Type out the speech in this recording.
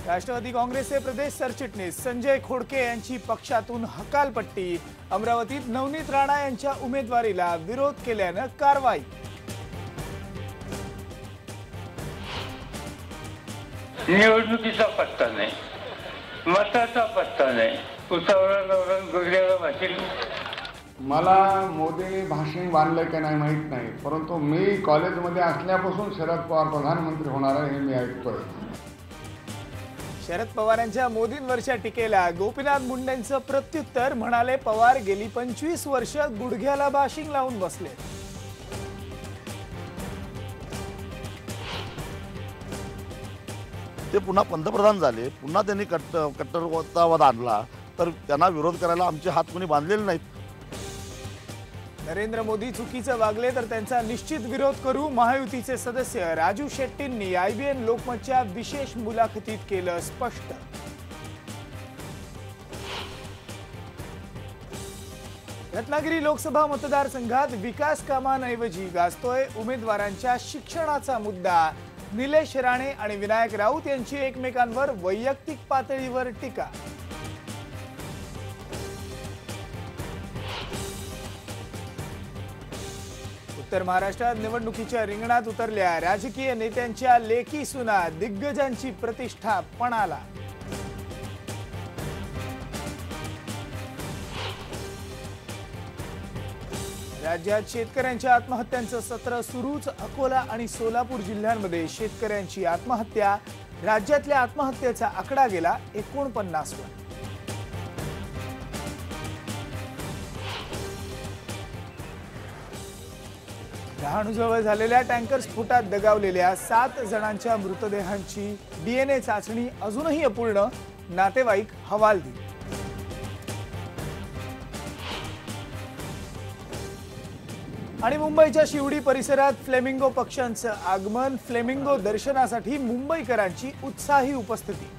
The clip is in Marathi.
राष्ट्रवादी काँग्रेसचे प्रदेश सरचिटणीस संजय खोडके यांची पक्षातून हकालपट्टी। अमरावतीत नवनीत राणा यांच्या उमेदवारीला विरोध केल्याने कारवाई। निवडणुकीचा पत्ता नाही, मताचा पत्ता नाही, उतावळा गगड्याला भाषण। मला मोदी भाषण बांधलं की नाही माहीत नाही, परंतु मी कॉलेजमध्ये असल्यापासून शरद पवार प्रधानमंत्री होणार आहे हे मी ऐकतोय। शरद पवारांच्या मोदींवरच्या टीकेला गोपीनाथ मुंडेंचं प्रत्युत्तर। म्हणाले, पवार गेली 25 वर्ष गुडघ्याला बाशिंग लावून बसले। ते पुन्हा पंतप्रधान झाले, पुन्हा त्यांनी कट्टरवाद आणला, तर त्यांना विरोध करायला आमचे हात कोणी बांधलेले नाहीत। नरेंद्र मोदी चुकीचं वागले तर त्यांचा निश्चित विरोध करू। महायुतीचे सदस्य राजू शेट्टींनी IBN लोकमतच्या विशेष मुलाखतीत केलं स्पष्ट। रत्नागिरी लोकसभा मतदारसंघात विकास कामांऐवजी गाजतोय उमेदवारांच्या शिक्षणाचा मुद्दा। निलेश राणे आणि विनायक राऊत यांची एकमेकांवर वैयक्तिक पातळीवर टीका। उत्तर महाराष्ट्रात निवडणुकीच्या रिंगणात उतरल्या राजकीय नेत्यांच्या लेकी सुना। दिग्गजांची प्रतिष्ठा पणाला। राज्यात शेतकऱ्यांच्या आत्महत्यांचं सत्र सुरूच। अकोला आणि सोलापूर जिल्ह्यांमध्ये शेतकऱ्यांची आत्महत्या। राज्यातल्या आत्महत्येचा आकडा गेला 49 वर। डहाणूजवळ झालेल्या टँकर स्फोटात दगावलेल्या 7 जणांच्या मृतदेहांची DNA चाचणी अजूनही अपूर्ण। नातेवाईक हवालदिल। आणि मुंबईच्या शिवडी परिसरात फ्लेमिंगो पक्ष्यांचं आगमन। फ्लेमिंगो दर्शनासाठी मुंबईकरांची उत्साही उपस्थिती।